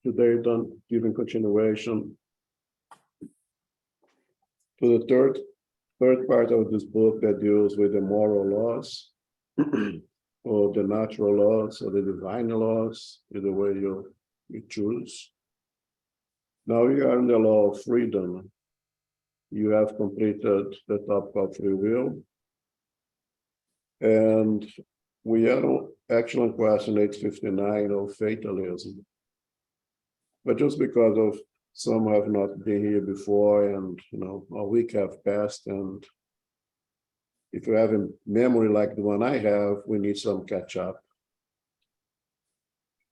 today, giving continuation to the third part of this book that deals with the moral laws, or the natural laws, or the divine laws, either way you choose. Now we are in the law of freedom. You have completed the topic of free will. And we are actually on question 859 of fatalism. But just because of some have not been here before, and a week have passed, and if you have a memory like the one I have, we need some catch up.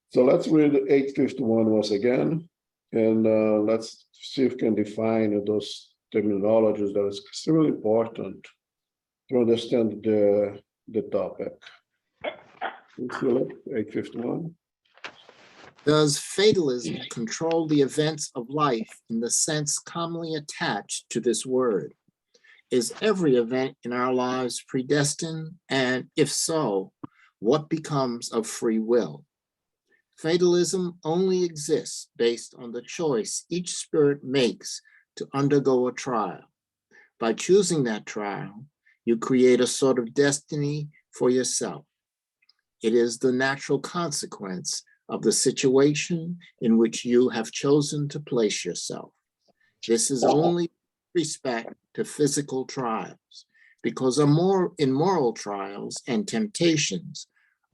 So let's read 851 once again, and let's see if we can define those terminologies that is extremely important to understand the topic. Let's see, 851. Does fatalism control the events of life in the sense commonly attached to this word? Is every event in our lives predestined? And if so, what becomes of free will? Fatalism only exists based on the choice each spirit makes to undergo a trial. By choosing that trial, you create a sort of destiny for yourself. It is the natural consequence of the situation in which you have chosen to place yourself. This is only respect to physical trials, because in moral trials and temptations,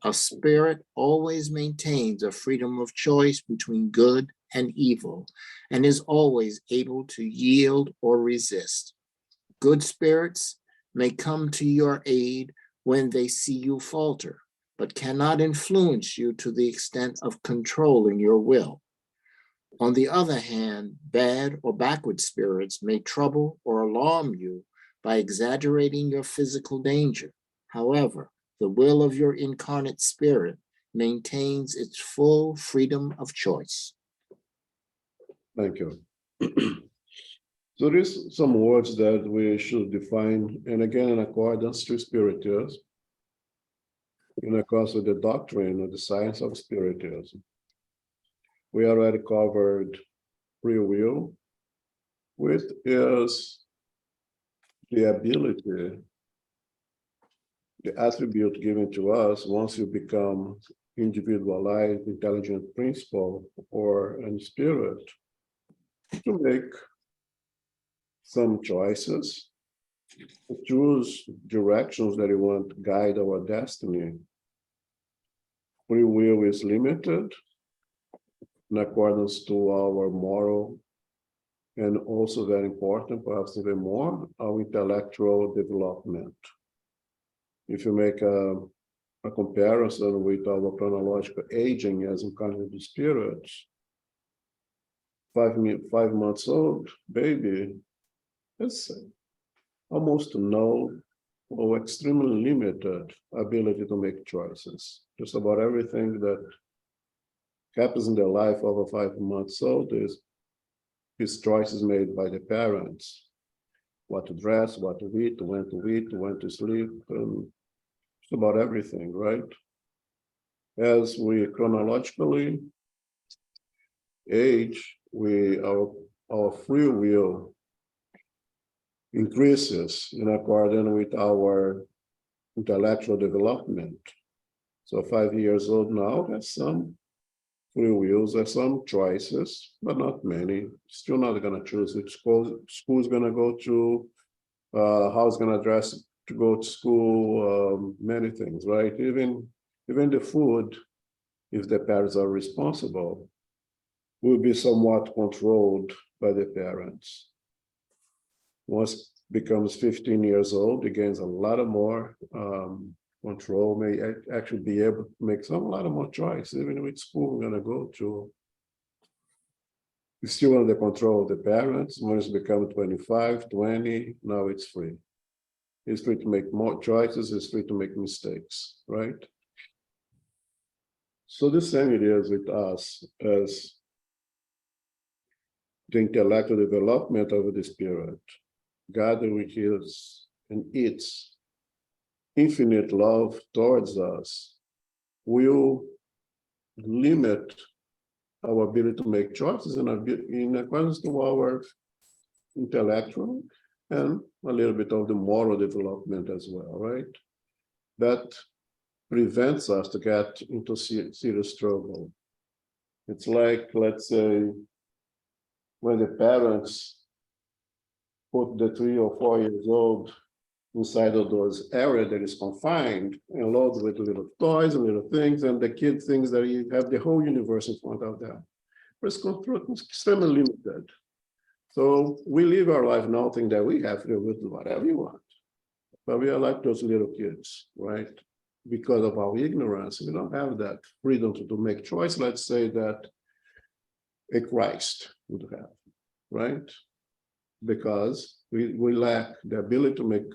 a spirit always maintains a freedom of choice between good and evil, and is always able to yield or resist. Good spirits may come to your aid when they see you falter, but cannot influence you to the extent of controlling your will. On the other hand, bad or backward spirits may trouble or alarm you by exaggerating your physical danger. However, the will of your incarnate spirit maintains its full freedom of choice. Thank you. So there's some words that we should define, and again, in accordance to Spiritism, in accordance with the doctrine of the science of Spiritism. We already covered free will, which is the ability, the attribute given to us once you become individualized, intelligent principle, or a spirit, to make some choices, to choose directions that you want to guide our destiny. Free will is limited in accordance to our moral, and also very important, perhaps even more, our intellectual development. If you make a comparison with our chronological aging as incarnate spirits, 5 months old baby, it's almost no or extremely limited ability to make choices. Just about everything that happens in the life of a 5 months old is his choices made by the parents. What to dress, what to eat, when to sleep, just about everything, right? As we chronologically age, our free will increases in accordance with our intellectual development. So 5 years old now has some free wills, has some choices, but not many. Still not going to choose which school's going to go to, how it's going to dress to go to school, many things, right? Even the food, if the parents are responsible, will be somewhat controlled by the parents. Once becomes 15 years old, it gains a lot of more control, may actually be able to make a lot of more choice, even which school we're going to go to. It's still under the control of the parents. When it's become 25, 20, now it's free. It's free to make more choices, it's free to make mistakes, right? So the same it is with us as the intellectual development of the spirit, gathered with his and its infinite love towards us, will limit our ability to make choices in accordance to our intellectual and a little bit of the moral development as well, right? That prevents us to get into serious trouble. It's like, let's say, when the parents put the 3 or 4 years old inside of those area that is confined and loaded with little toys and little things, and the kid thinks that you have the whole universe in front of them. But it's extremely limited. So we live our life now thinking that we have to do whatever we want. But we are like those little kids, right? Because of our ignorance, we don't have that freedom to make choice, let's say, that a Christ would have, right? Because we lack the ability to make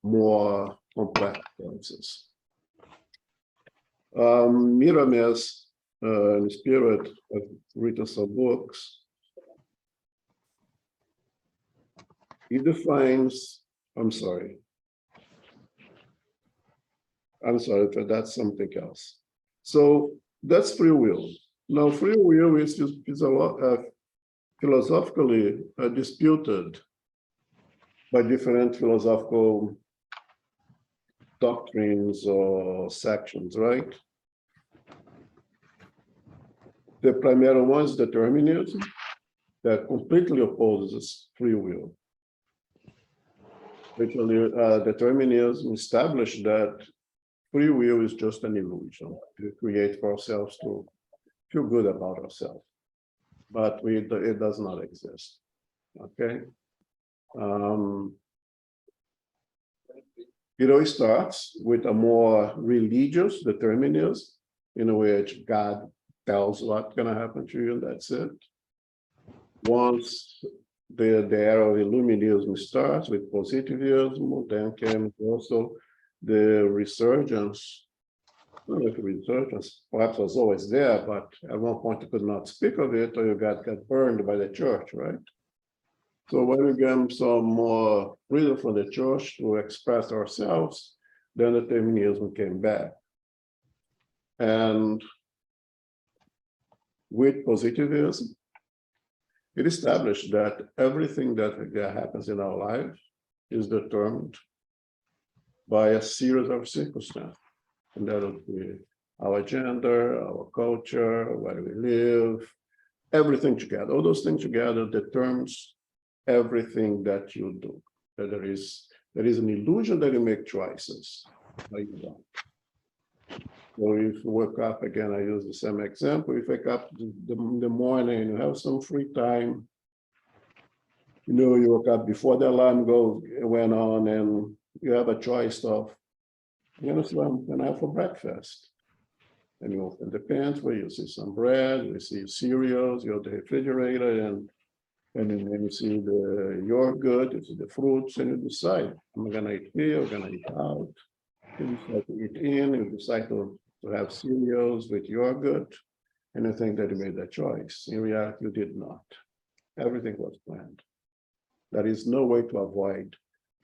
more complex choices. Mirames, in spirit, have written some books. He defines, I'm sorry, but that's something else. So that's free will. Now, free will is a lot philosophically disputed by different philosophical doctrines or sections, right? The primary one is determinism, that completely opposes free will. Actually, determinism established that free will is just an illusion to create for ourselves to feel good about ourselves, but it does not exist. Okay. It always starts with a more religious determinism, in which God tells what's going to happen to you, and that's it. Once the era of Illuminism starts with positivism, then came also the resurgence. Not like a resurgence, perhaps was always there, but at one point you could not speak of it, or you got burned by the church, right? So when we get some more freedom from the church to express ourselves, then the determinism came back. And with positivism, it established that everything that happens in our life is determined by a series of circumstances. And that would be our gender, our culture, where we live, everything together. All those things together determines everything that you do. That there is an illusion that you make choices. Like that. So if you wake up, again, I use the same example. If you wake up in the morning and you have some free time, you woke up before the alarm went on, and you have a choice of, what I'm going to have for breakfast. And you open the pantry, you see some bread, you see cereals, you go to the refrigerator, and then you see the yogurt, you see the fruits, and you decide, am I going to eat here, I'm going to eat out. You decide to eat in, you decide to have cereals with yogurt, and you think that you made that choice. In reality, you did not. Everything was planned. There is no way to avoid.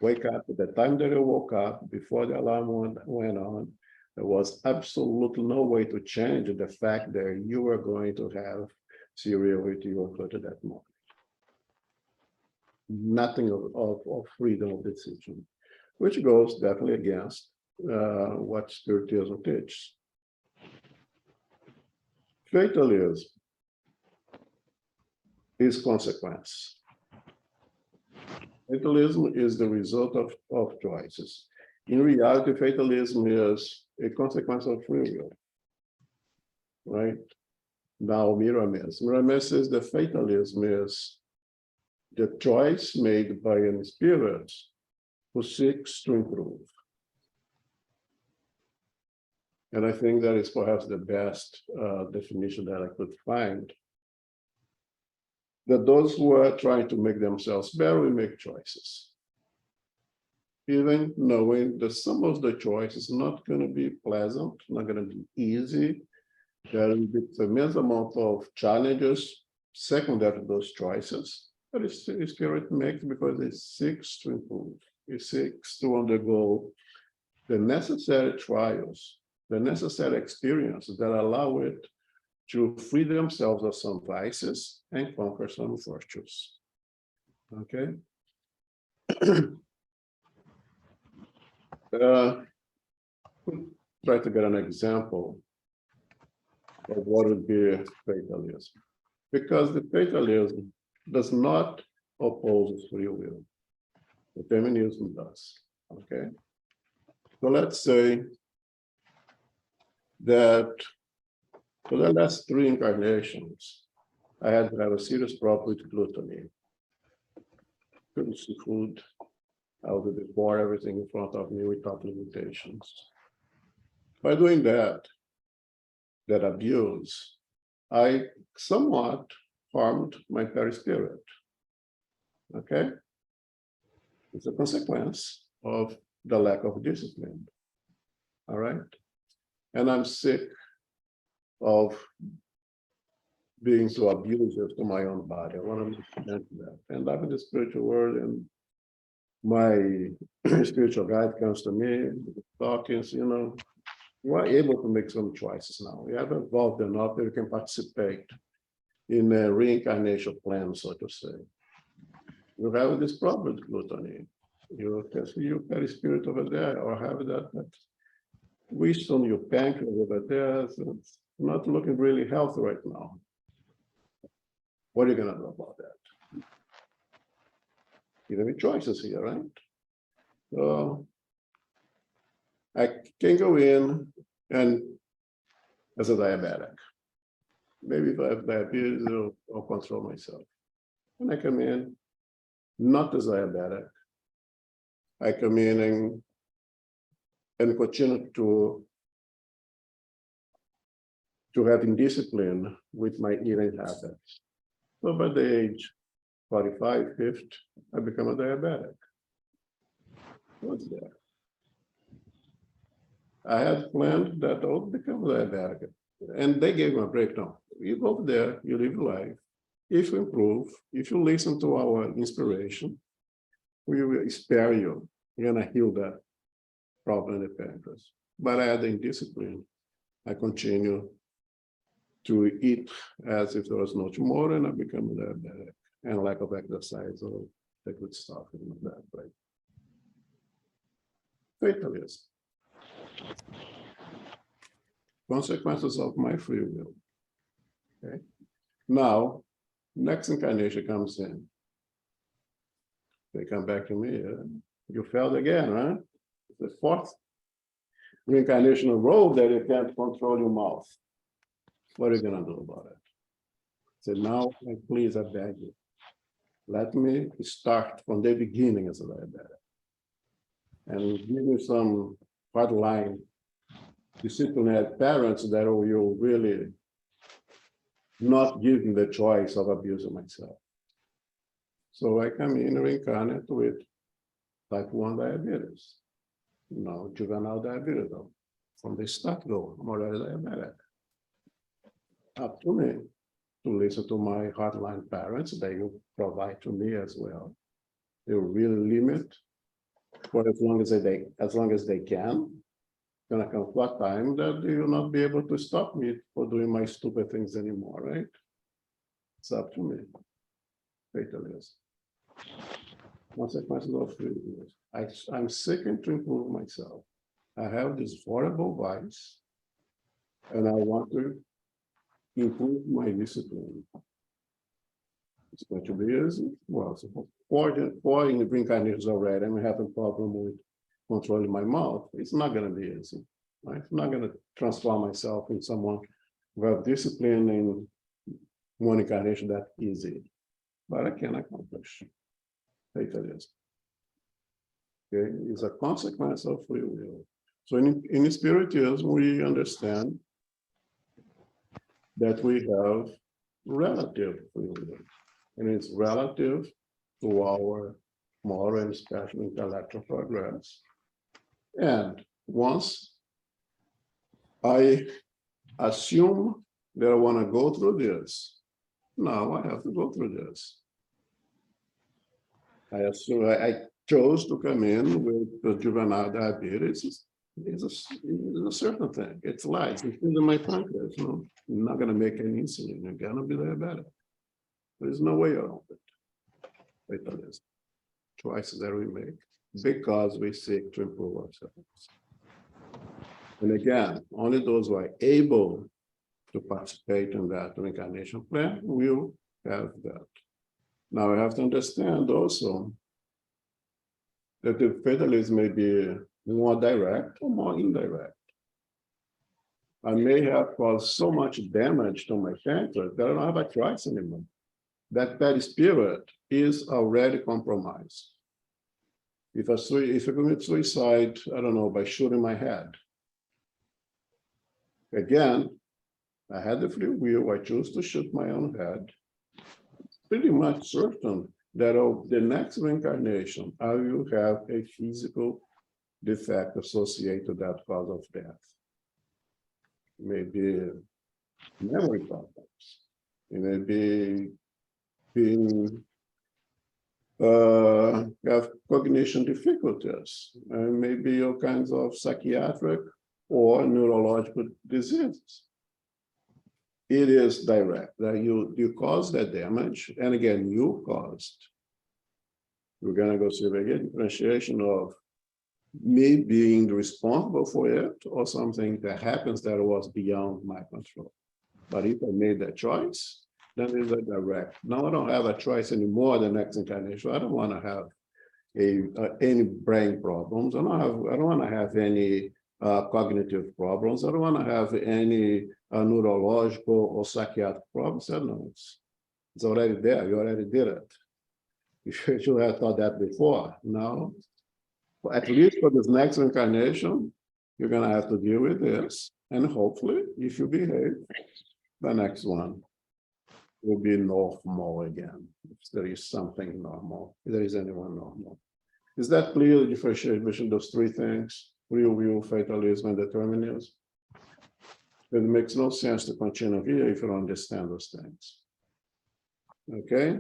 Wake up at the time that you woke up, before the alarm went on. There was absolutely no way to change the fact that you were going to have cereal with yogurt at that moment. Nothing of freedom of decision, which goes definitely against what Spiritism teaches. Fatalism is consequence. Fatalism is the result of choices. In reality, fatalism is a consequence of free will, right? Now, Mirames says the fatalism is the choice made by a spirit who seeks to improve. And I think that is perhaps the best definition that I could find. That those who are trying to make themselves better will make choices. Even knowing that some of the choices not going to be pleasant, not going to be easy. There will be a tremendous amount of challenges secondary to those choices. But it's the spirit makes because it seeks to improve. It seeks to undergo the necessary trials, the necessary experiences that allow it to free themselves of some vices and conquer some virtues. Okay. Try to get an example of what would be fatalism. Because the fatalism does not oppose free will. Determinism does. Okay. So let's say that for the last 3 incarnations, I had to have a serious problem with gluttony. Couldn't see food. I would devour everything in front of me without limitations. By doing that abuse, I somewhat harmed my perispirit. Okay? It's a consequence of the lack of discipline. All right? And I'm sick of being so abusive to my own body. I want to mention that. And I'm in the spiritual world, and my spiritual guide comes to me, talking, you are able to make some choices now. You have evolved enough that you can participate in a reincarnation plan, so to say. You have this problem with gluttony. You can see your perispirit over there, or have that wish on your pancreas over there. So it's not looking really healthy right now. What are you going to do about that? You have any choices here, right? So I can go in and as a diabetic, maybe if I have diabetes, I'll control myself. And I come in, not as diabetic. I come in and continue to having discipline with my eating habits. So by the age 45, 50, I become a diabetic. What's that? I had planned that I would become a diabetic. And they gave me a breakdown. You go there, you live life. If you improve, if you listen to our inspiration, we will spare you. You're gonna heal that problem in the pancreas. But I had indiscipline. I continue to eat as if there was no tomorrow, and I become a diabetic. And lack of exercise or the good stuff and that, right? Fatalism. Consequences of my free will. Okay. Now, next incarnation comes in. They come back to me. You failed again, right? The 4th reincarnation in a row that you can't control your mouth. What are you gonna do about it? Say, now, please, I beg you. Let me start from the beginning as a diabetic. And give me some hardline disciplined parents that will really not give me the choice of abusing myself. So I come in reincarnate with type 1 diabetes, juvenile diabetes. From the start go, I'm already diabetic. Up to me to listen to my hardline parents. They will provide to me as well. They will really limit for as long as they can. Gonna come to a time that they will not be able to stop me for doing my stupid things anymore, right? It's up to me. Fatalism. Consequences of free will. I'm seeking to improve myself. I have this horrible vice, and I want to improve my discipline. It's going to be easy. Well, so 4 in the reincarnations already. I'm having a problem with controlling my mouth. It's not going to be easy. Right? I'm not going to transform myself in someone who have discipline in 1 incarnation that easy. But I can accomplish. Fatalism. Okay, it's a consequence of free will. So in spiritism, we understand that we have relative free will, and it's relative to our moral and special intellectual progress. And once I assume that I want to go through this, now I have to go through this. I assume I chose to come in with the juvenile diabetes. is a certain thing. It's lies. It's in my pancreas. No, I'm not gonna make any insulin. I'm gonna be diabetic. There's no way around it. Fatalism. Choices that we make because we seek to improve ourselves. And again, only those who are able to participate in that reincarnation plan will have that. Now we have to understand also that the fatalism may be more direct or more indirect. I may have caused so much damage to my pancreas that I don't have a choice anymore. That spirit is already compromised. If I commit suicide, I don't know, by shooting my head, again, I had the free will, I chose to shoot my own head. Pretty much certain that the next reincarnation, I will have a physical defect associated to that cause of death. Maybe memory problems. It may be being have cognition difficulties, and maybe all kinds of psychiatric or neurological diseases. It is direct that you cause that damage, and again, you caused. We're gonna go through again differentiation of me being responsible for it or something that happens that was beyond my control. But if I made that choice, then it's a direct. Now I don't have a choice anymore the next incarnation. I don't want to have any brain problems. I don't want to have any cognitive problems. I don't want to have any neurological or psychiatric problems. I don't know. It's already there. You already did it. You should have thought that before. Now, at least for this next incarnation, you're going to have to deal with this. And hopefully, if you behave, the next one will be normal again. If there is something normal, if there is anyone normal. Is that clear, the differentiation between those three things? Free will, fatalism, and determinism? It makes no sense to continue here if you don't understand those things. Okay?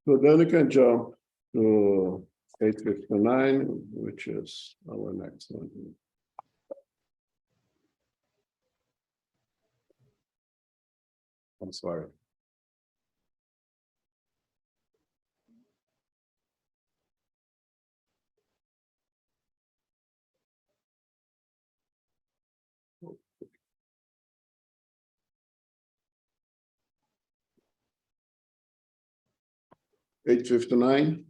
So then we can jump to 859, which is our next one. I'm sorry. Page 59.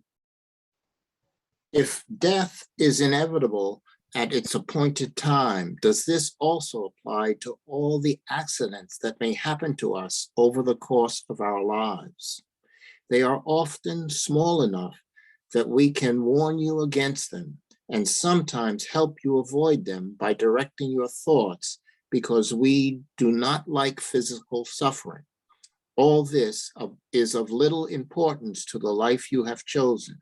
If death is inevitable at its appointed time, does this also apply to all the accidents that may happen to us over the course of our lives? They are often small enough that we can warn you against them and sometimes help you avoid them by directing your thoughts because we do not like physical suffering. All this is of little importance to the life you have chosen.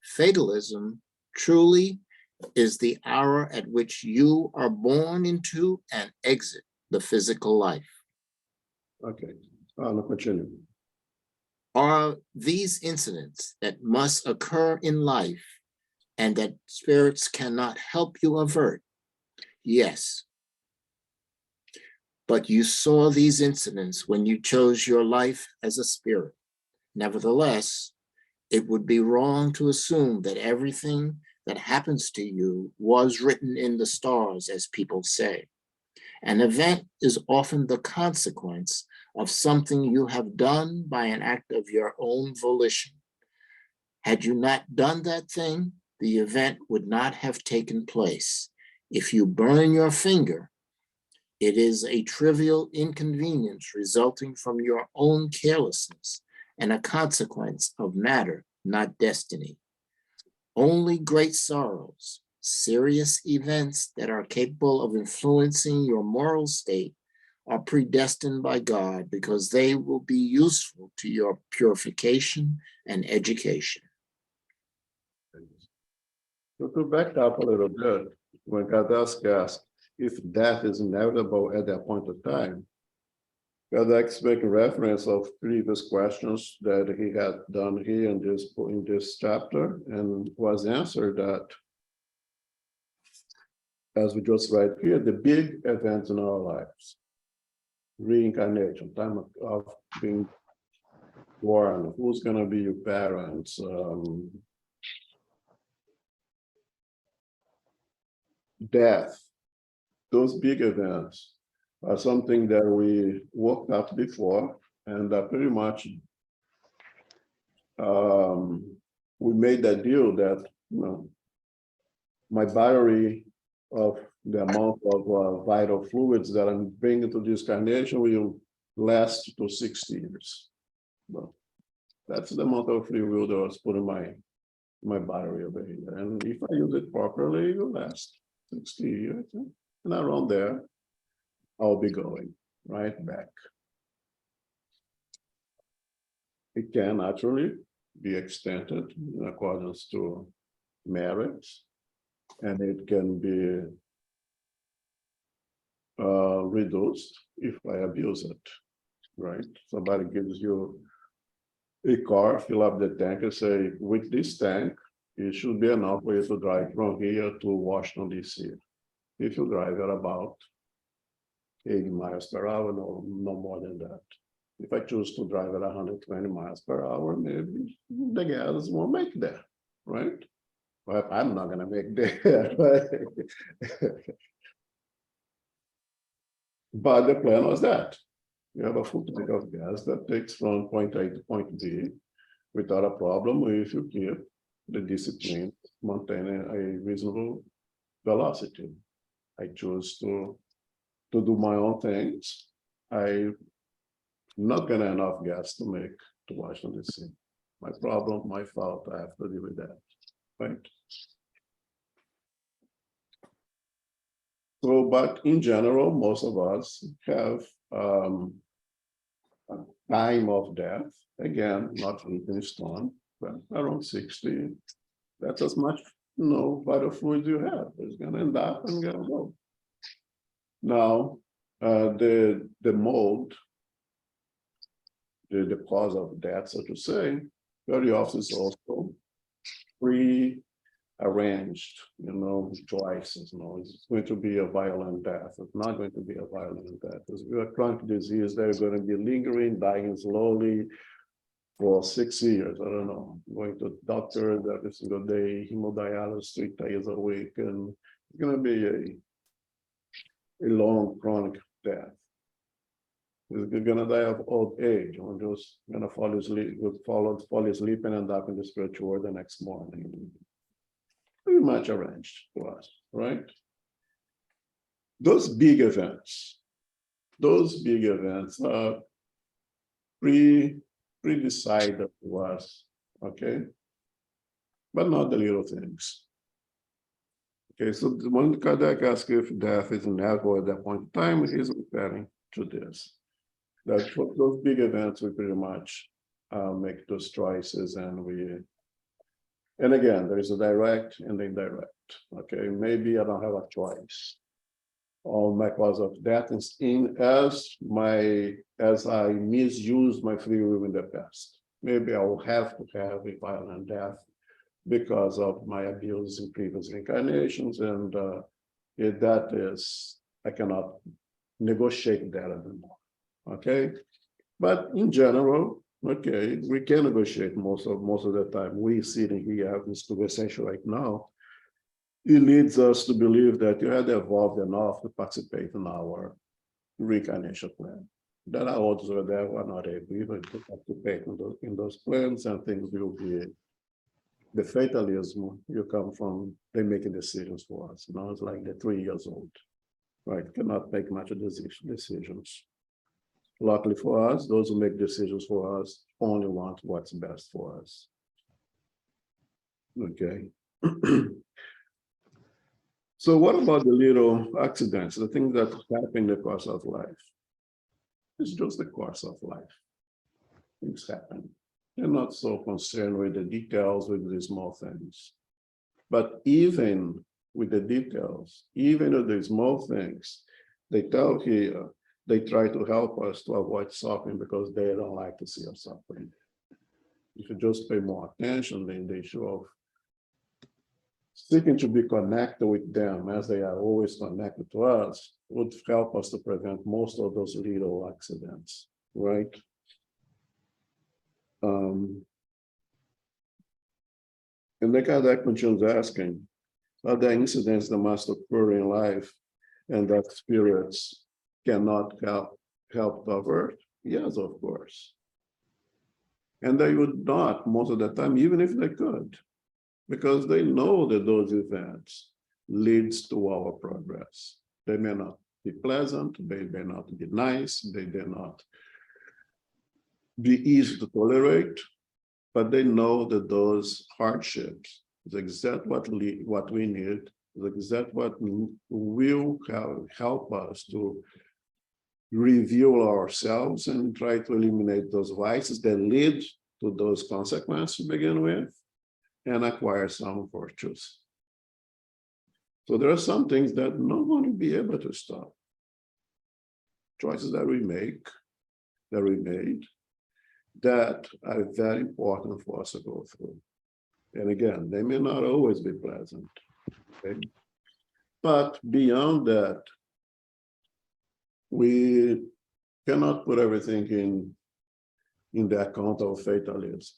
Fatalism truly is the hour at which you are born into and exit the physical life. Okay, I'll continue. Are these incidents that must occur in life and that spirits cannot help you avert? Yes. But you saw these incidents when you chose your life as a spirit. Nevertheless, it would be wrong to assume that everything that happens to you was written in the stars, as people say. An event is often the consequence of something you have done by an act of your own volition. Had you not done that thing, the event would not have taken place. If you burn your finger, it is a trivial inconvenience resulting from your own carelessness and a consequence of matter, not destiny. Only great sorrows, serious events that are capable of influencing your moral state are predestined by God because they will be useful to your purification and education. So to back up a little bit, when Kardashian asked if death is inevitable at that point of time, Kardashian making reference of previous questions that he had done here in this chapter, and was answered that as we just read here, the big events in our lives, reincarnation, time of being born, who's going to be your parents, death, those big events are something that we worked out before, and pretty much we made that deal that, you know, my battery of the amount of vital fluids that I'm bringing to this carnation will last to 60 years. Well, that's the amount of free will that I was putting my battery over here. And if I use it properly, it will last 60 years. And around there, I'll be going right back. It can actually be extended in accordance to merit, and it can be reduced if I abuse it, right? Somebody gives you a car, fill up the tank and say, with this tank, it should be enough for you to drive from here to Washington, D.C. If you drive at about 80 miles per hour, no more than that. If I choose to drive at 120 miles per hour, maybe the gas won't make that, right? Well, I'm not going to make that. Right? But the plan was that you have a full tank of gas that takes from point A to point B without a problem if you keep the discipline, maintaining a reasonable velocity. I choose to do my own things. I'm not gonna have enough gas to make to Washington, D.C. My problem, my fault, I have to deal with that, right? So, but in general, most of us have time of death, again, not written in stone, but around 60. That's as much, vital fluid you have. It's gonna end up and gonna go. Now, the mode, the cause of death, so to say, very often is also pre-arranged, choices. It's going to be a violent death. It's not going to be a violent death. It's a chronic disease. They're going to be lingering, dying slowly for 6 years. I don't know, going to doctors every single day, hemodialysis 3 days a week, and it's going to be a long chronic death. You're gonna die of old age, or just gonna fall asleep and end up in the spiritual world the next morning. Pretty much arranged for us, right? Those big events are pre-decided to us, okay? But not the little things. Okay, so when Kardec asks if death is inevitable at that point in time, he's referring to this. That for those big events, we pretty much make those choices, and again, there is a direct and indirect. Okay, maybe I don't have a choice on my cause of death, as I misused my free will in the past. Maybe I will have to have a violent death because of my abuse in previous incarnations, and if that is, I cannot negotiate that anymore. Okay, but in general, okay, we can negotiate most of the time. We sitting here having this conversation right now, it leads us to believe that you had evolved enough to participate in our reincarnation plan. That our others were there were not able even to participate in those plans, and things will be the fatalism you come from. They making decisions for us. It's like they're 3 years old, right? Cannot make much of decisions. Luckily for us, those who make decisions for us only want what's best for us. Okay. So what about the little accidents, the things that happen in the course of life? It's just the course of life. Things happen. They're not so concerned with the details, with the small things. But even with the details, even with the small things, they tell here, they try to help us to avoid suffering because they don't like to see us suffering. If you just pay more attention, then they show seeking to be connected with them as they are always connected to us would help us to prevent most of those little accidents, right? And the Kardec continues asking, are there incidents that must occur in life and that spirits cannot help to avert? Yes, of course. And they would not most of the time, even if they could, because they know that those events leads to our progress. They may not be pleasant, they may not be nice, they may not be easy to tolerate, but they know that those hardships is exactly what we need, is exactly what will help us to review ourselves and try to eliminate those vices that lead to those consequences to begin with, and acquire some virtues. So there are some things that no one will be able to stop. Choices that we make, that we made, that are very important for us to go through. And again, they may not always be pleasant. Okay? But beyond that, we cannot put everything in the account of fatalism,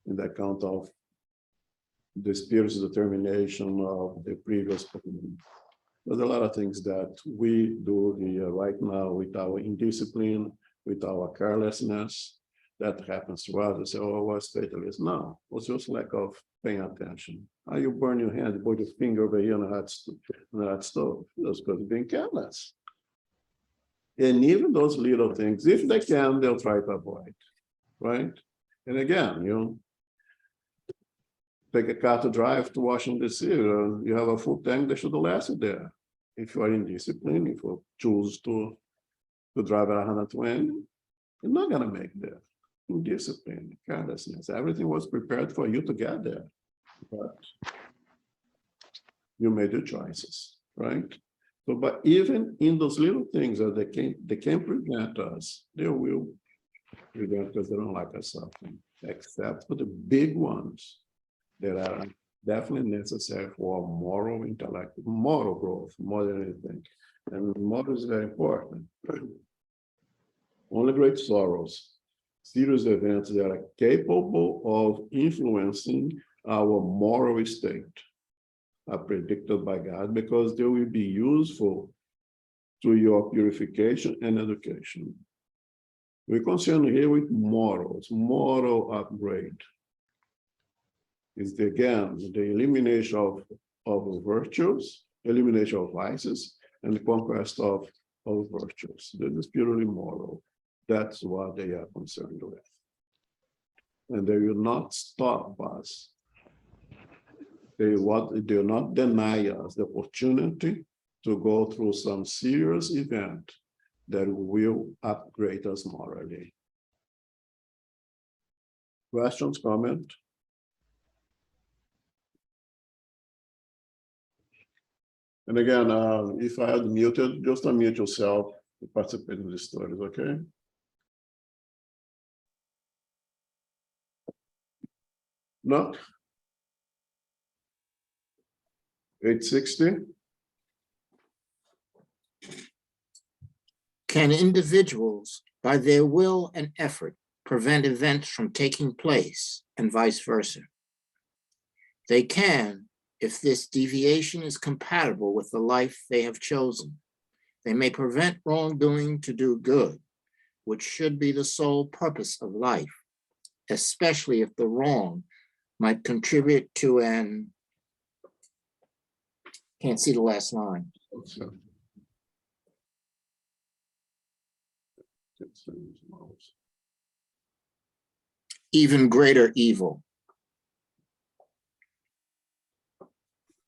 in the account of the spirit's determination of the previous community. There's a lot of things that we do here right now with our indiscipline, with our carelessness, that happens to us. They say, oh, what's fatalism? No, it's just lack of paying attention. How you burn your hand, you put your finger over here on the hot stove. That's because you're being careless. And even those little things, if they can, they'll try to avoid, right? And again, take a car to drive to Washington, D.C., you have a full tank, they should last you there. If you are in discipline, if you choose to drive at 120, you're not going to make that. In discipline, carelessness, everything was prepared for you to get there, but you made your choices, right? So, but even in those little things that they can prevent us, they will prevent because they don't like us suffering, except for the big ones that are definitely necessary for moral intellect, moral growth more than anything. And moral is very important. Only great sorrows, serious events that are capable of influencing our moral state are predicted by God because they will be useful to your purification and education. We're concerned here with morals, moral upgrade. Is again the elimination of virtues, elimination of vices, and the conquest of virtues. This is purely moral. That's what they are concerned with. And they will not stop us. They will not deny us the opportunity to go through some serious event that will upgrade us morally. Questions, comment? And again, if I had muted, just unmute yourself to participate in the stories, okay? No? 860? Can individuals, by their will and effort, prevent events from taking place and vice versa? They can, if this deviation is compatible with the life they have chosen. They may prevent wrongdoing to do good, which should be the sole purpose of life, especially if the wrong might contribute to an, can't see the last line. Even greater evil.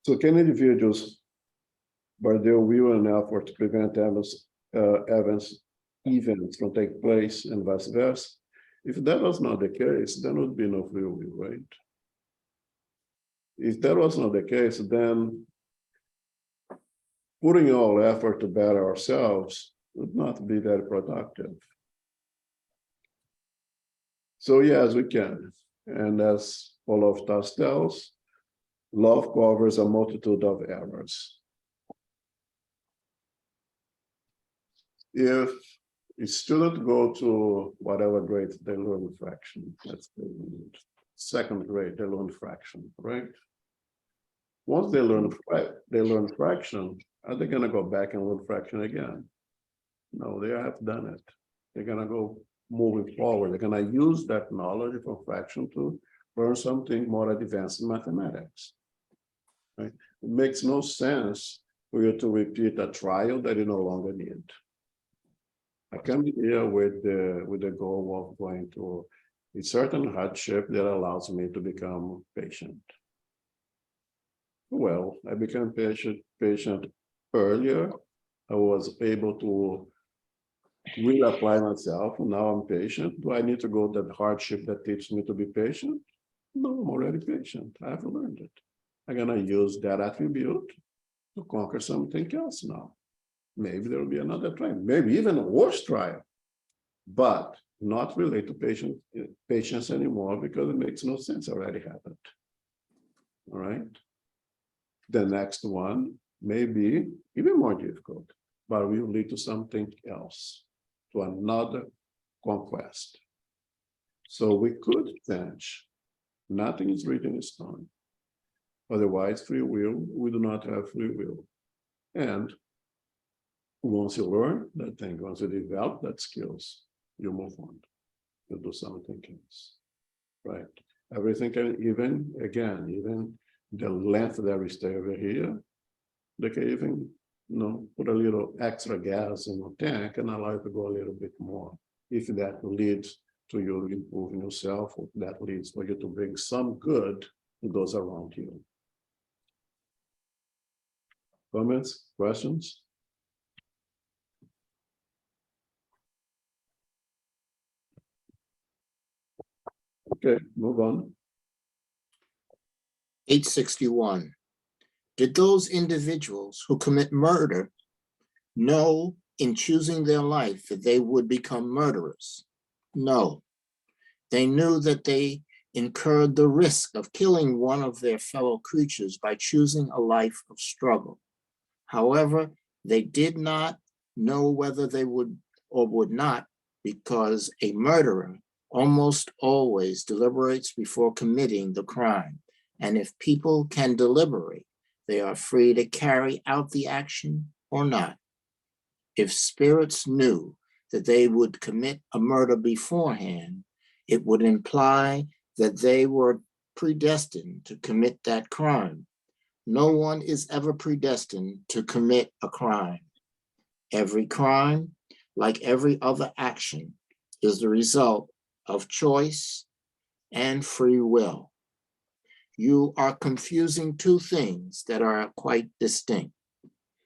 So can individuals, by their will and effort, to prevent events from taking place and vice versa? If that was not the case, then there would be no free will, right? If that was not the case, then putting all effort to better ourselves would not be very productive. So yes, we can. And as Olaf Tass tells, Love covers a multitude of errors. If a student go to whatever grade they learn fraction, that's the second grade, they learn fraction, right? Once they learn fraction, are they going to go back and learn fraction again? No, they have done it. They're going to go moving forward. They're going to use that knowledge from fraction to learn something more advanced in mathematics. Right? It makes no sense for you to repeat a trial that you no longer need. I come here with the goal of going to a certain hardship that allows me to become patient. Well, I became patient earlier. I was able to reapply myself. Now I'm patient. Do I need to go to that hardship that teaches me to be patient? No, I'm already patient. I've learned it. I'm gonna use that attribute to conquer something else now. Maybe there will be another trial, maybe even a worse trial, but not relate to patience anymore because it makes no sense. Already happened. All right. The next one may be even more difficult, but will lead to something else, to another conquest. So we could change. Nothing is written in stone. Otherwise, free will, we do not have free will. And once you learn that thing, once you develop that skills, you move on. You do something else, right? Everything can even the length that we stay over here, they can even, put a little extra gas in the tank and allow it to go a little bit more. If that leads to you improving yourself, or that leads for you to bring some good to those around you. Comments, questions? Okay, move on. 861. Did those individuals who commit murder know in choosing their life that they would become murderers? No. They knew that they incurred the risk of killing one of their fellow creatures by choosing a life of struggle. However, they did not know whether they would or would not, because a murderer almost always deliberates before committing the crime. And if people can deliberate, they are free to carry out the action or not. If spirits knew that they would commit a murder beforehand, it would imply that they were predestined to commit that crime. No one is ever predestined to commit a crime. Every crime, like every other action, is the result of choice and free will. You are confusing two things that are quite distinct: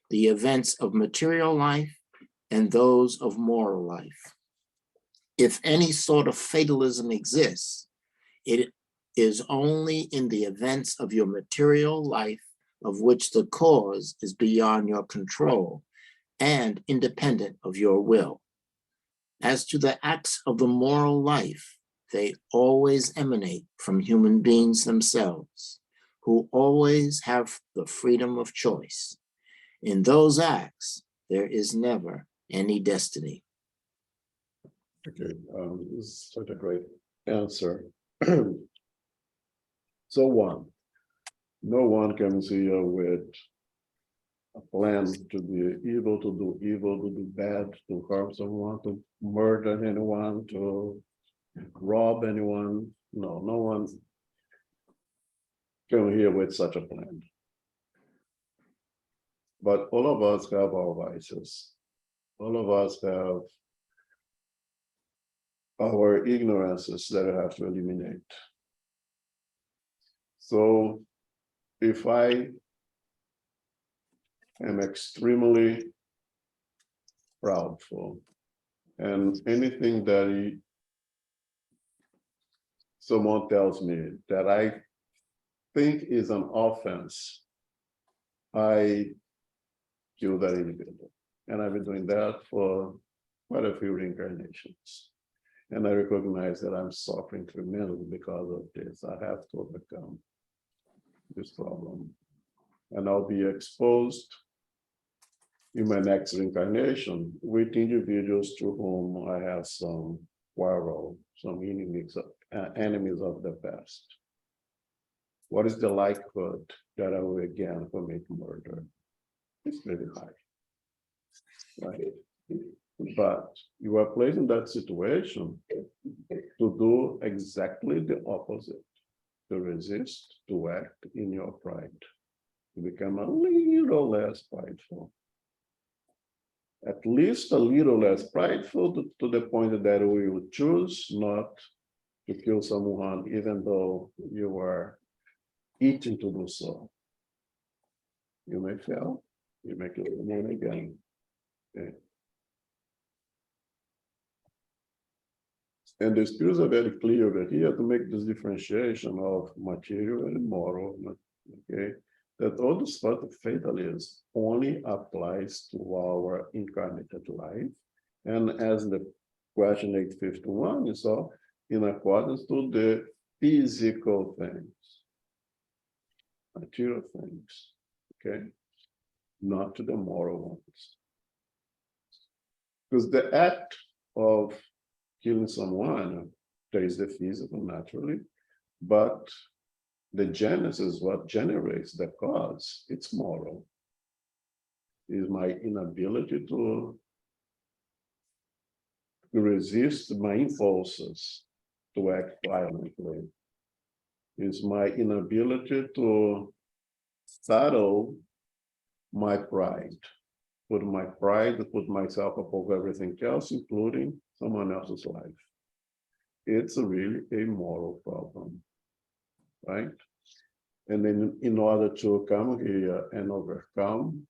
the events of material life and those of moral life. If any sort of fatalism exists, it is only in the events of your material life, of which the cause is beyond your control and independent of your will. As to the acts of the moral life, they always emanate from human beings themselves, who always have the freedom of choice. In those acts, there is never any destiny. Okay, this is such a great answer. So no one comes here with a plan to be evil, to do bad, to harm someone, to murder anyone, to rob anyone. No, no one came here with such a plan. But all of us have our vices. All of us have our ignorances that we have to eliminate. So if I am extremely proudful, and anything that someone tells me that I think is an offense, I kill that individual. And I've been doing that for quite a few reincarnations. And I recognize that I'm suffering tremendously because of this. I have to overcome. this problem. And I'll be exposed in my next reincarnation with individuals to whom I have some quarrel, some enemies of the past. What is the likelihood that I will again commit murder? It's very high, right? But you are placed in that situation to do exactly the opposite, to resist, to act in your pride, to become a little less prideful. At least a little less prideful to the point that we will choose not to kill someone, even though you are eating to do so. You may fail, you may kill someone again. Okay. And the spirits are very clear that here to make this differentiation of material and moral, okay, that all the sort of fatalism only applies to our incarnated life. And as the question 851 is all in accordance to the physical things, material things, okay, not to the moral ones. Because the act of killing someone, there is the physical naturally, but the genesis, what generates the cause, it's moral. Is my inability to resist my impulses to act violently. Is my inability to settle my pride, put myself above everything else, including someone else's life. It's really a moral problem, right? And then in order to come here and overcome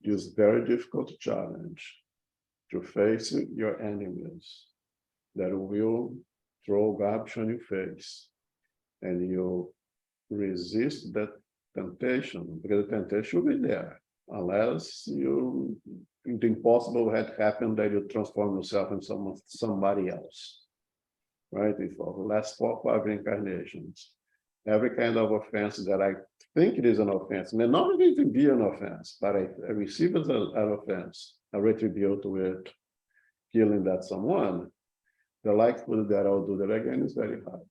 this very difficult challenge, to face your enemies that will throw garbage on your face, and you resist that temptation, because the temptation will be there, unless the impossible had happened that you transform yourself in somebody else, right? For the last 4 or 5 reincarnations, every kind of offense that I think it is an offense, may not even be an offense, but I receive as an offense, I retribute to it, killing that someone, the likelihood that I'll do that again is very high.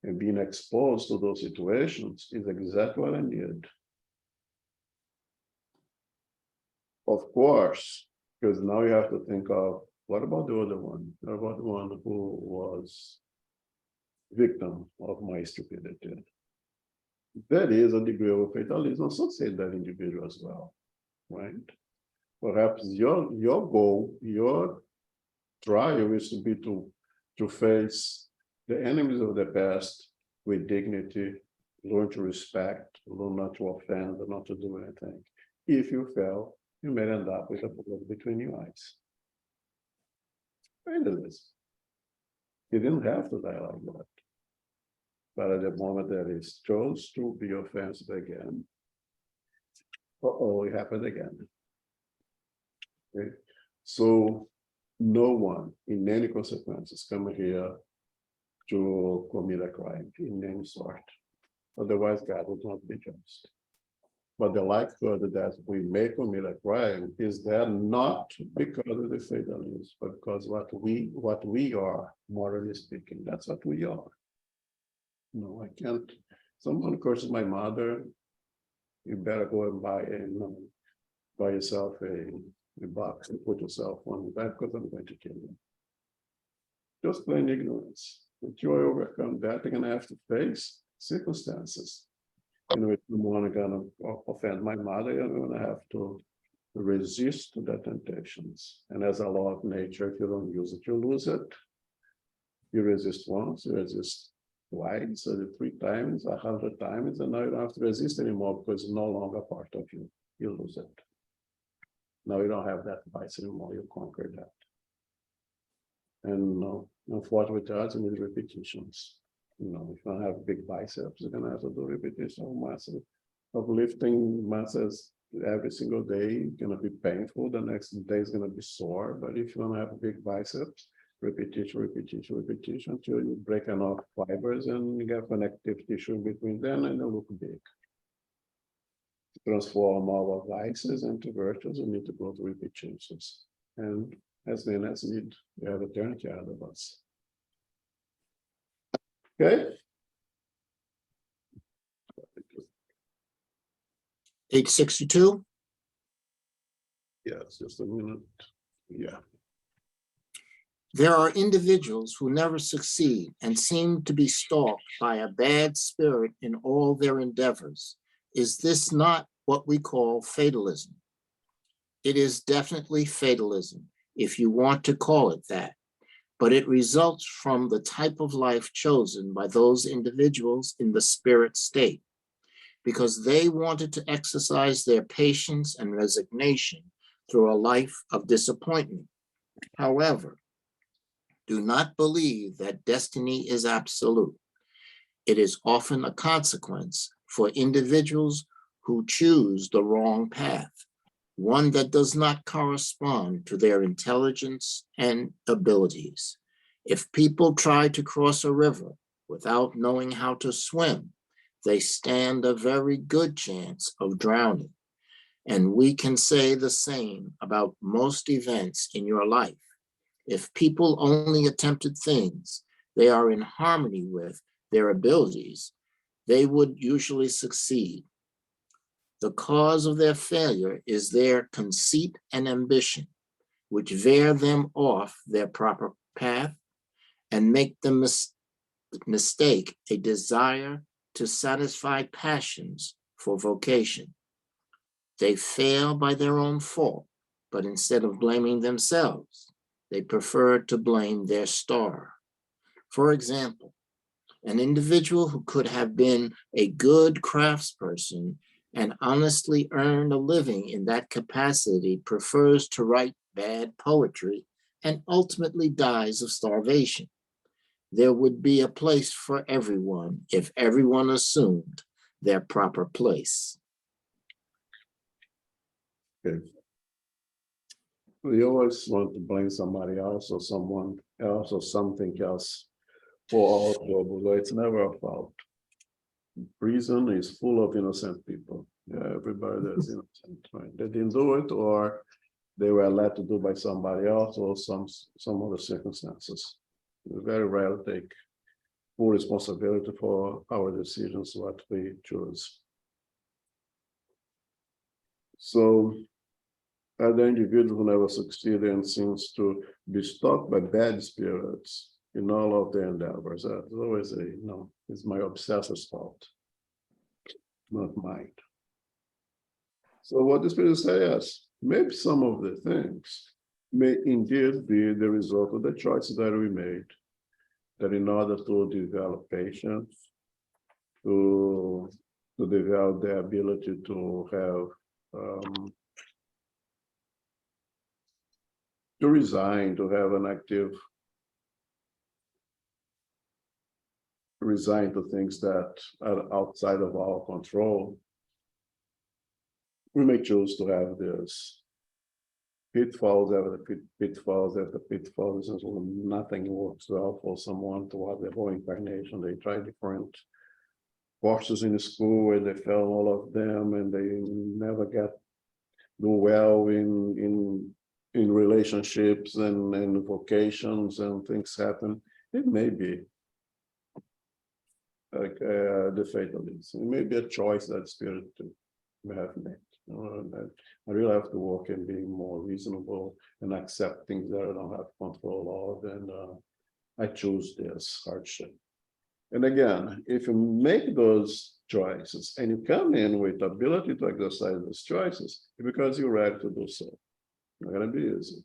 And being exposed to those situations is exactly what I need. Of course, because now you have to think of, what about the other one? What about the one who was victim of my stupidity? There is a degree of fatalism associated with that individual as well, right? Perhaps your goal, your trial is to be to face the enemies of the past with dignity, learn to respect, learn not to offend, not to do anything. If you fail, you may end up with a bullet between your eyes. Fatalism. You didn't have to die like that. But at the moment that it chose to be offensive again, it happened again. Okay? So no one in any consequences come here to commit a crime in any sort. Otherwise, God would not be just. But the likelihood that we may commit a crime is there not because of the fatalism, but because what we are, morally speaking, that's what we are. No, I can't. Someone curses my mother, you better go and buy yourself a box and put yourself on that because I'm going to kill you. Just plain ignorance. Until I overcome that, I'm gonna have to face circumstances. If someone gonna offend my mother, I'm gonna have to resist to the temptations. And as a law of nature, if you don't use it, you lose it. You resist once, you resist twice, 3 times, 100 times, and now you don't have to resist anymore because it's no longer part of you. You lose it. Now you don't have that vice anymore, you conquer that. And unfortunately, with us, you need repetitions. If you don't have big biceps, you're gonna have to do repetition of lifting masses every single day. It's gonna be painful. The next day is gonna be sore. But if you don't have big biceps, repetition until you break enough fibers and you get connective tissue between them and they look big. To transform our vices into virtues, we need to go to repetitions. And as many as need, we have eternity ahead of us. Okay? Page 62. Yes, just a minute. Yeah. There are individuals who never succeed and seem to be stalked by a bad spirit in all their endeavors. Is this not what we call fatalism? It is definitely fatalism, if you want to call it that, but it results from the type of life chosen by those individuals in the spirit state, because they wanted to exercise their patience and resignation through a life of disappointment. However, do not believe that destiny is absolute. It is often a consequence for individuals who choose the wrong path, one that does not correspond to their intelligence and abilities. If people try to cross a river without knowing how to swim, they stand a very good chance of drowning. And we can say the same about most events in your life. If people only attempted things they are in harmony with their abilities, they would usually succeed. The cause of their failure is their conceit and ambition, which veer them off their proper path and make them mistake a desire to satisfy passions for vocation. They fail by their own fault, but instead of blaming themselves, they prefer to blame their star. For example, an individual who could have been a good craftsperson and honestly earned a living in that capacity prefers to write bad poetry and ultimately dies of starvation. There would be a place for everyone if everyone assumed their proper place. Okay. We always want to blame somebody else or someone else or something else for our trouble, but it's never our fault. Prison is full of innocent people. Yeah, everybody that's innocent, right? They didn't do it, or they were allowed to do by somebody else, or some other circumstances. We very rarely take full responsibility for our decisions, what we choose. So, other individuals who never succeed and seems to be stalked by bad spirits in all of their endeavors. That's always it's my obsessor's fault, not mine. So what the spirit says, maybe some of the things may indeed be the result of the choices that we made, that in order to develop patience, to develop the ability to have to resign, to have an active resign to things that are outside of our control. We may choose to have this pitfalls after pitfalls after pitfalls. Nothing works well for someone toward the whole incarnation. They try different courses in the school and they fail all of them, and they never do well in relationships and vocations, and things happen. It may be like the fatalism. It may be a choice that spirit have made. That I really have to work in being more reasonable and accept things that I don't have control of, and I choose this hardship. And again, if you make those choices and you come in with the ability to exercise those choices, because you're ready to do so. It's not going to be easy,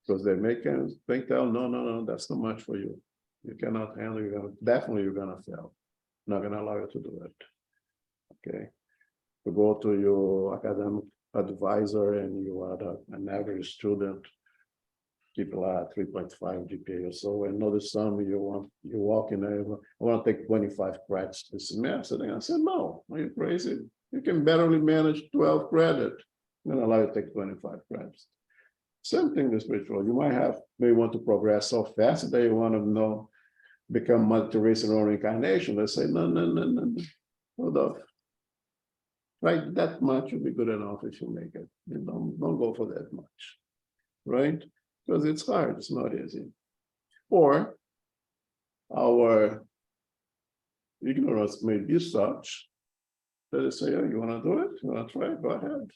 because they make think, oh, no, that's too much for you. You cannot handle it. You're going to fail. I'm not going to allow you to do it. Okay. To go to your academic advisor and you are an average student, people are 3.5 GPA or so, and notice some you walk in there, I want to take 25 credits this semester. And I said, no, are you crazy? You can barely manage 12 credit. I'm going to allow you to take 25 credits. Same thing with spiritual. You may want to progress so fast that you want to become multi-racial or reincarnation. They say, no, no, no, no, no. Hold off. Right, that much will be good enough if you make it. You don't go for that much, right? Because it's hard, it's not easy. Or our ignorance may be such that they say, oh, you want to do it? You want to try it? Go ahead.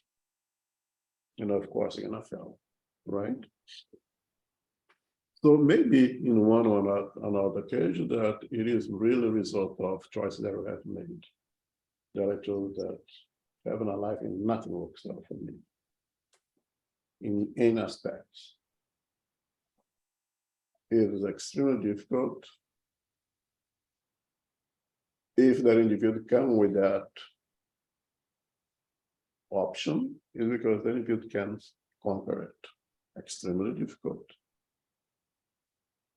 Of course, you're going to fail, right? So maybe in one or another occasion that it is really a result of choices that we have made. That I told that having a life in nothing works out for me in any aspects. It is extremely difficult if that individual come with that option, is because the individual can conquer it. Extremely difficult.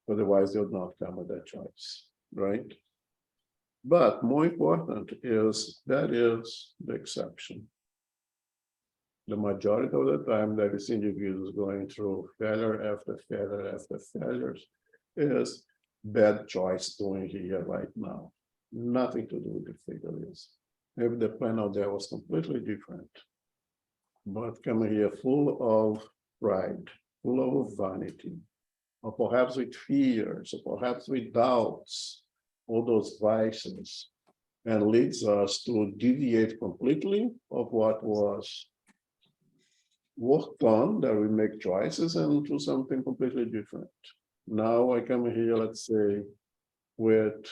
Otherwise, they'll not come with that choice, right? But more important is that is the exception. The majority of the time that this individual is going through failure after failure after failures is bad choice doing here right now. Nothing to do with the fatalism. Maybe the plan out there was completely different. But coming here full of pride, full of vanity, or perhaps with fears, or perhaps with doubts, all those vices, and leads us to deviate completely of what was worked on, that we make choices and do something completely different. Now I come here, let's say, with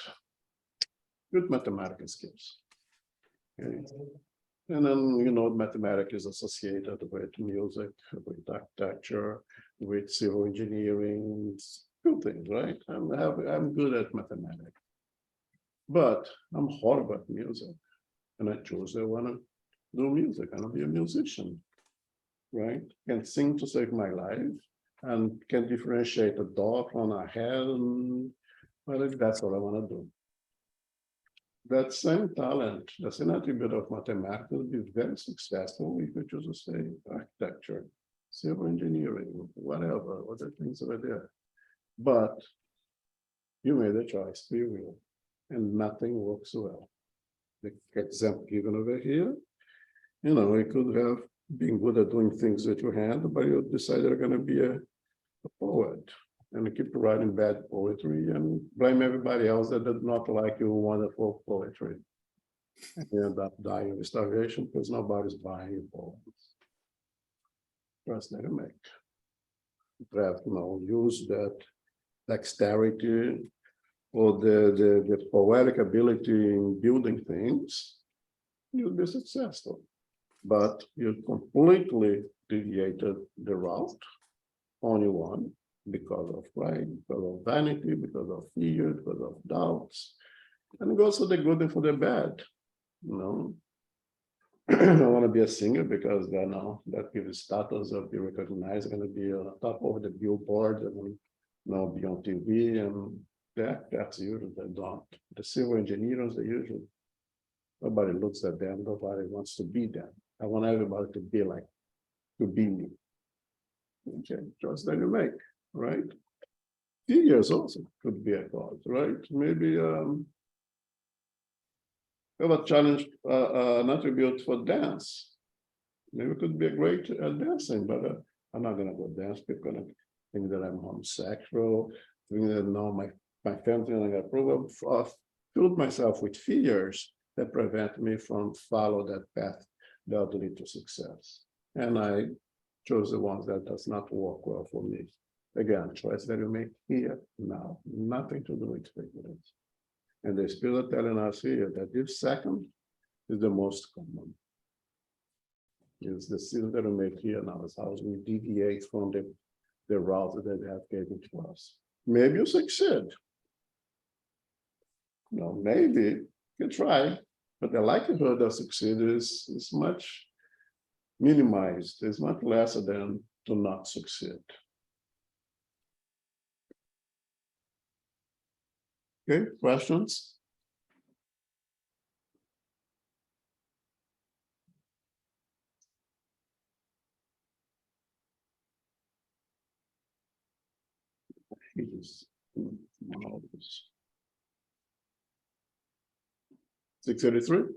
good mathematical skills. Okay. And then, mathematics is associated with music, with architecture, with civil engineering, good things, right? I'm good at mathematics. But I'm horrible at music. And I chose I want to do music. I want to be a musician, right? Can sing to save my life and can differentiate a dog from a hen. Well, that's what I want to do. That same talent, the same attribute of mathematics will be very successful if you choose to say architecture, civil engineering, whatever, other things are there. But you made a choice, free will, and nothing works well. The example given over here, you could have been good at doing things with your hand, but you decided you're going to be a poet and keep writing bad poetry and blame everybody else that did not like your wonderful poetry. You end up dying of starvation because nobody's buying your poems. Trust that you make. Perhaps, use that dexterity or the poetic ability in building things, you'll be successful. But you completely deviated the route, only one, because of pride, because of vanity, because of fear, because of doubts. And it goes for the good and for the bad. I want to be a singer because that gives status of be recognized, going to be on top of the billboard and be on TV, and that's usually they don't. The civil engineers, they usually nobody looks at them, nobody wants to be them. I want everybody to be me. Okay, choice that you make, right? Fears also could be a cause, right? Maybe have a challenge, an attribute for dance. Maybe it could be a great dancing, but I'm not gonna go dance. People gonna think that I'm homosexual, think that my family gonna approve of, filled myself with fears that prevent me from follow that path that will lead to success. And I chose the ones that does not work well for me. Again, choice that you make here now, nothing to do with ignorance. And the Spirit telling us here that this second is the most common. Is the sin that we make here now, is how we deviate from the route that they have given to us. Maybe you succeed. Maybe you try, but the likelihood of succeed is much minimized, is much less than to not succeed. Okay, questions? Jesus. Marvelous. 683.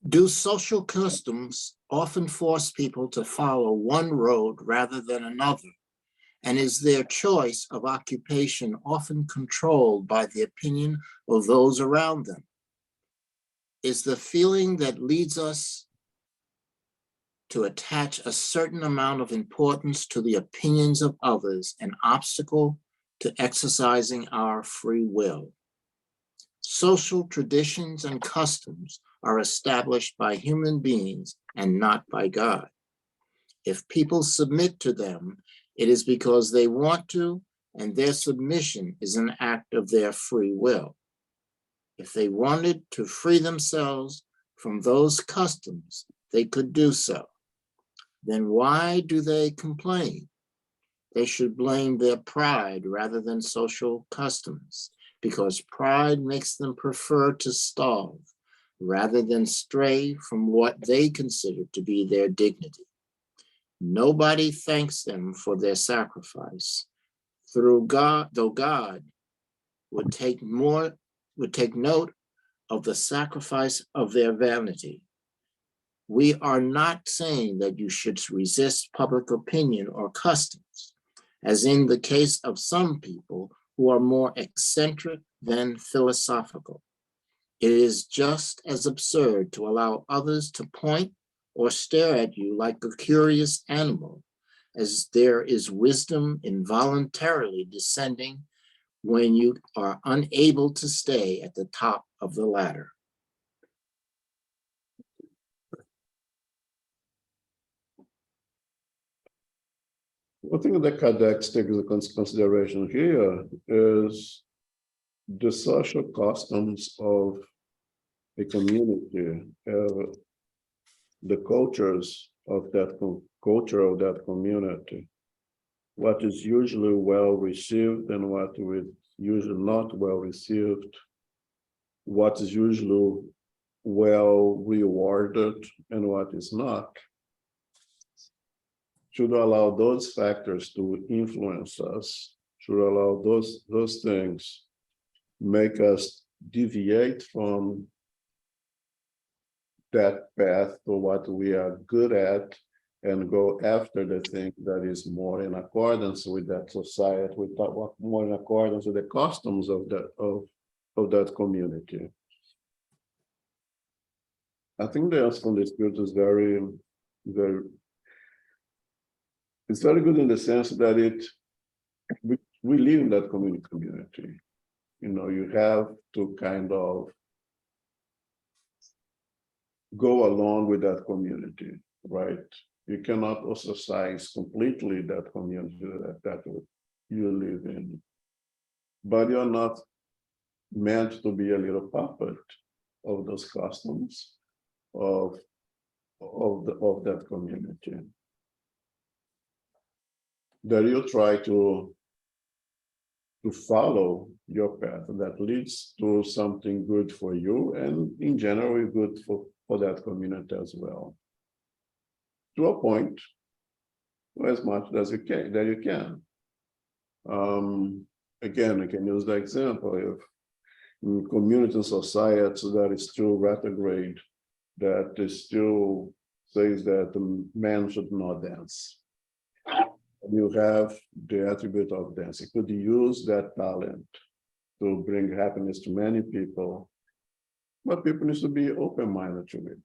Do social customs often force people to follow one road rather than another? And is their choice of occupation often controlled by the opinion of those around them? Is the feeling that leads us to attach a certain amount of importance to the opinions of others an obstacle to exercising our free will? Social traditions and customs are established by human beings and not by God. If people submit to them, it is because they want to, and their submission is an act of their free will. If they wanted to free themselves from those customs, they could do so. Then why do they complain? They should blame their pride rather than social customs, because pride makes them prefer to starve rather than stray from what they consider to be their dignity. Nobody thanks them for their sacrifice. Though God would take note of the sacrifice of their vanity. We are not saying that you should resist public opinion or customs, as in the case of some people who are more eccentric than philosophical. It is just as absurd to allow others to point or stare at you like a curious animal, as there is wisdom in voluntarily descending when you are unable to stay at the top of the ladder. One thing that Kardec takes into consideration here is the social customs of a community, the cultures of that culture of that community, what is usually well received and what is usually not well received, what is usually well rewarded and what is not, should allow those factors to influence us, should allow those things make us deviate from that path to what we are good at and go after the thing that is more in accordance with that society, with what more in accordance with the customs of that community. I think the answer from the Spirit is very, very, it's very good in the sense that we live in that community. You know, you have to kind of go along with that community, right? You cannot ostracize completely that community that you live in, but you're not meant to be a little puppet of those customs of that community. That you try to follow your path that leads to something good for you and in general good for that community as well. To a point, as much as you can. Again, I can use the example of in community and society that is still retrograde, that is still says that the man should not dance. You have the attribute of dance. You could use that talent to bring happiness to many people, but people need to be open-minded to it.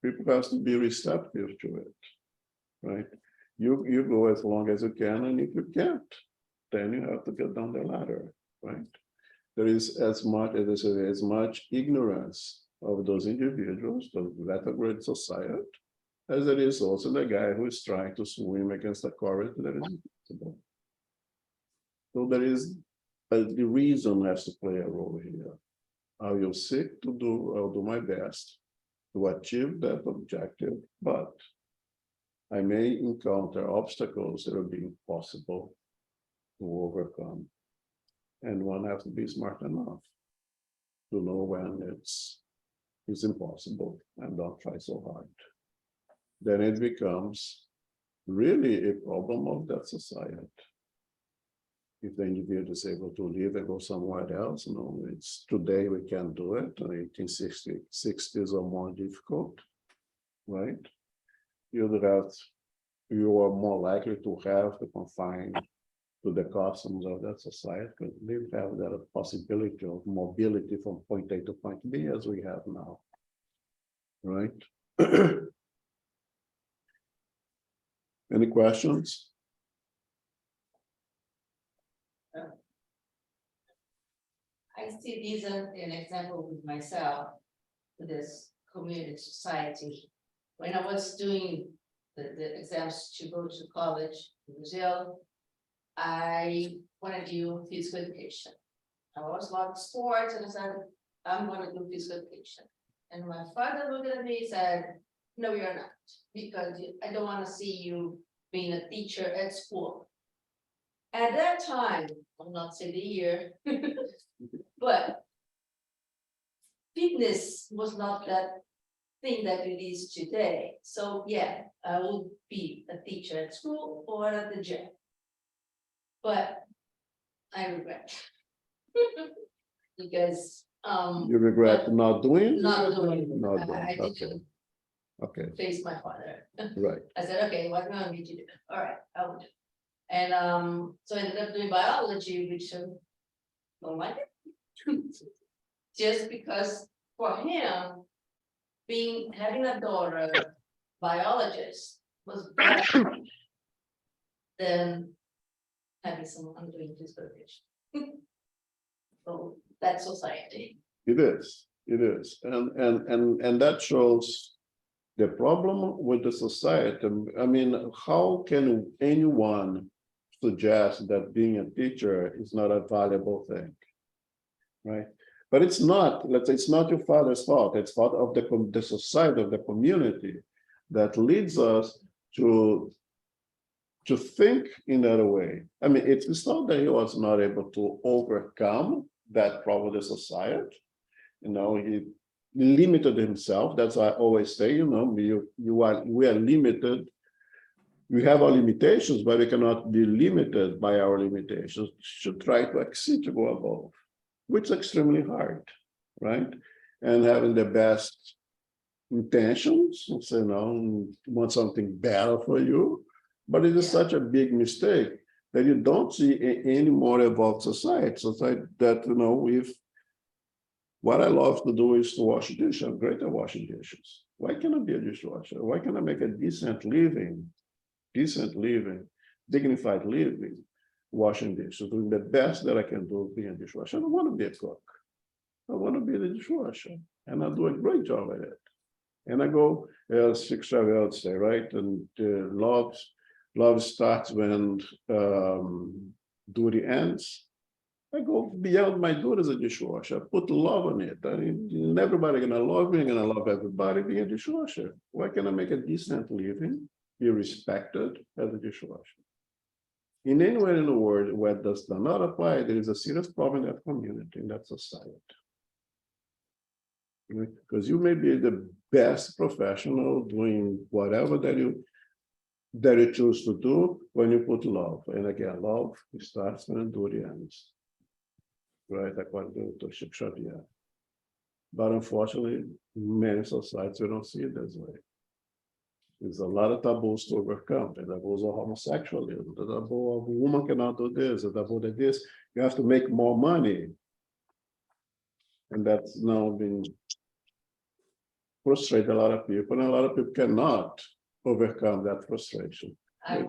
People have to be receptive to it, right? You go as long as you can, and if you can't, then you have to get down the ladder, right? There is as much ignorance of those individuals, the retrograde society, as there is also the guy who is trying to swim against a current that is impossible. So there is the reason has to play a role here. I will seek to I'll do my best to achieve that objective, but I may encounter obstacles that will be impossible to overcome. And one has to be smart enough to know when it's impossible and don't try so hard. Then it becomes really a problem of that society. if the individual is able to leave and go somewhere else. It's today we can do it. In 1860s are more difficult, right? You are more likely to have to confine to the customs of that society because they have that possibility of mobility from point A to point B as we have now, right? Any questions? I see these as an example with myself, with this community society. When I was doing the exams to go to college in Brazil, I wanted to do physical education. I was about sports and I said, I'm gonna do physical education. And my father looked at me and said, no, you're not, because I don't wanna see you being a teacher at school. At that time, I'll not say the year, but fitness was not that thing that it is today. So yeah, I will be a teacher at school or at the gym. But I regret. Because You regret not doing? not doing, Not I doing, okay, didn't okay, face my father. right. I said, okay, what do I need to do? All right, I will do. And so I ended up doing biology, which I don't like it. Just because for him, having a daughter biologist was better than having someone doing physical education. So that's society. It is, and that shows the problem with the society. I mean, how can anyone suggest that being a teacher is not a valuable thing? Right? But it's not, let's say it's not your father's fault, it's fault of the society, of the community that leads us to think in that way. I mean, it's not that he was not able to overcome that problem of the society. He limited himself. That's why I always say, we are limited. We have our limitations, but we cannot be limited by our limitations. We should try to exceed, to go above, which is extremely hard, right? And having the best intentions, want something better for you, but it is such a big mistake that you don't see any more evolved society that, we've. What I love to do is to wash dishes. I'm great at washing dishes. Why can't I be a dishwasher? Why can't I make a decent living, dignified living, washing dishes, doing the best that I can do being a dishwasher? I don't want to be a cook. I want to be the dishwasher, and I do a great job at it. And I go, as Shakespeare would say, right? And love starts when duty ends. I go beyond my duty as a dishwasher. I put love on it. Everybody gonna love me, gonna love everybody being a dishwasher. Why can't I make a decent living, be respected as a dishwasher? In anywhere in the world where that does not apply, there is a serious problem in that community, in that society. Because you may be the best professional doing whatever that you choose to do when you put love. And again, love starts when duty ends. Right, according to Shakespeare. But unfortunately, many societies, we don't see it this way. There's a lot of taboos to overcome. The taboos of homosexualism, the taboo of a woman cannot do this, the taboo that this, you have to make more money. And that's now been frustrated a lot of people, and a lot of people cannot overcome that frustration. I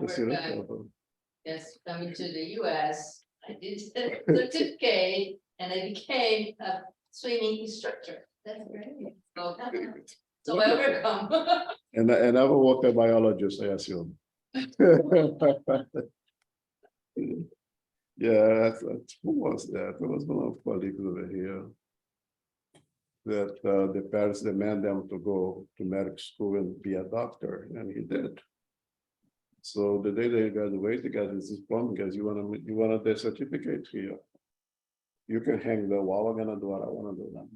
yes, coming to the US, I did a certificate and I became a swimming instructor. That's great. So welcome. And I never worked as a biologist, I assume. Yeah, who was that? There was one of colleagues over here that the parents demand them to go to medical school and be a doctor, and he did. So the day they graduate, they got this problem because you want the certificate here. You can hang the wall. I'm gonna do what I want to do now.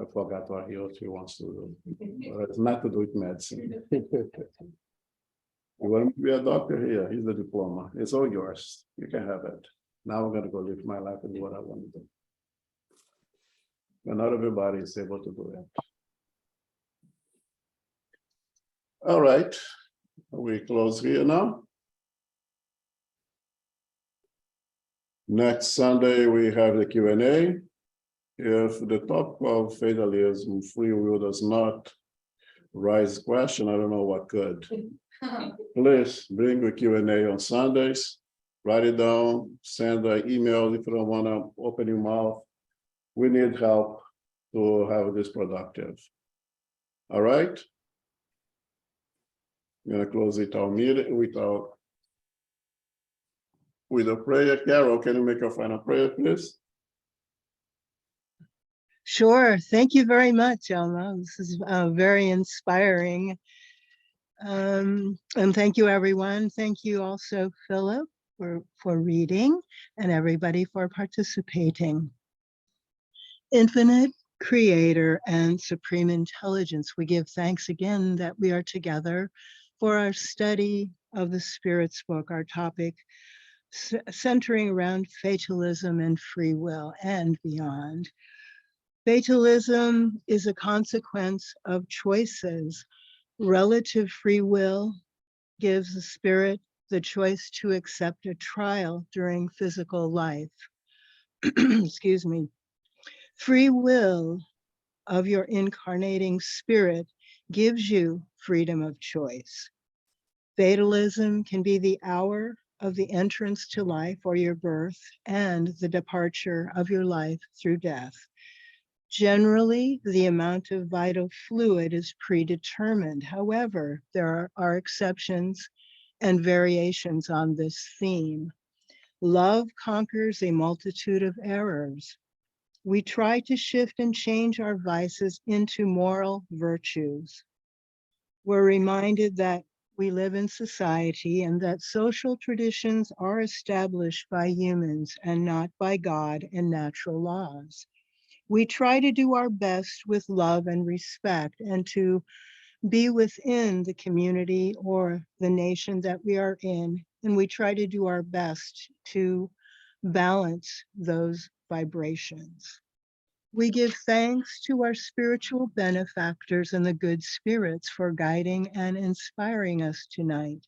I forgot what he wants to do. But it's not to do with medicine. You want to be a doctor here? Here's the diploma. It's all yours. You can have it. Now I'm gonna go live my life and do what I want to do. But not everybody is able to do that. All right, we close here now. Next Sunday, we have the Q&A. If the topic of fatalism, free will does not raise question, I don't know what could. Please bring the Q&A on Sundays, write it down, send an email if you don't want to open your mouth. We need help to have this productive. All right? I'm gonna close it our meeting with a prayer. Carol, can you make a final prayer, please? Sure. Thank you very much, Elmo. This is very inspiring. And thank you, everyone. Thank you also, Philip, for reading, and everybody for participating. Infinite Creator and Supreme Intelligence, we give thanks again that we are together for our study of the Spirit's book, our topic centering around fatalism and free will and beyond. Fatalism is a consequence of choices. Relative free will gives the spirit the choice to accept a trial during physical life. Excuse me. Free will of your incarnating spirit gives you freedom of choice. Fatalism can be the hour of the entrance to life or your birth and the departure of your life through death. Generally, the amount of vital fluid is predetermined. However, there are exceptions and variations on this theme. Love conquers a multitude of errors. We try to shift and change our vices into moral virtues. We're reminded that we live in society and that social traditions are established by humans and not by God and natural laws. We try to do our best with love and respect and to be within the community or the nation that we are in. And we try to do our best to balance those vibrations. We give thanks to our spiritual benefactors and the good spirits for guiding and inspiring us tonight.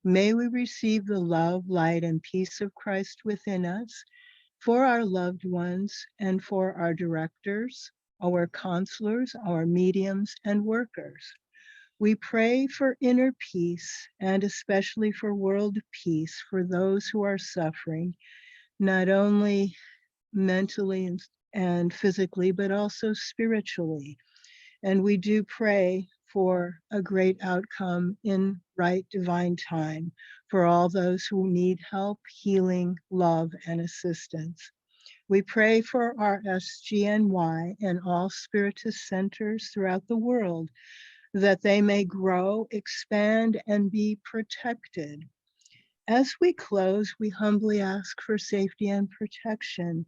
May we receive the love, light, and peace of Christ within us for our loved ones and for our directors, our counselors, our mediums, and workers. We pray for inner peace and especially for world peace for those who are suffering, not only mentally and physically, but also spiritually. And we do pray for a great outcome in right divine time for all those who need help, healing, love, and assistance. We pray for our SGNY and all spiritist centers throughout the world that they may grow, expand, and be protected. As we close, we humbly ask for safety and protection,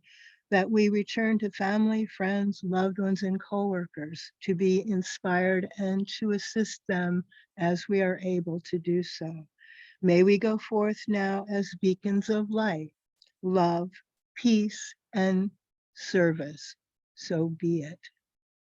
that we return to family, friends, loved ones, and coworkers to be inspired and to assist them as we are able to do so. May we go forth now as beacons of light, love, peace, and service. So be it.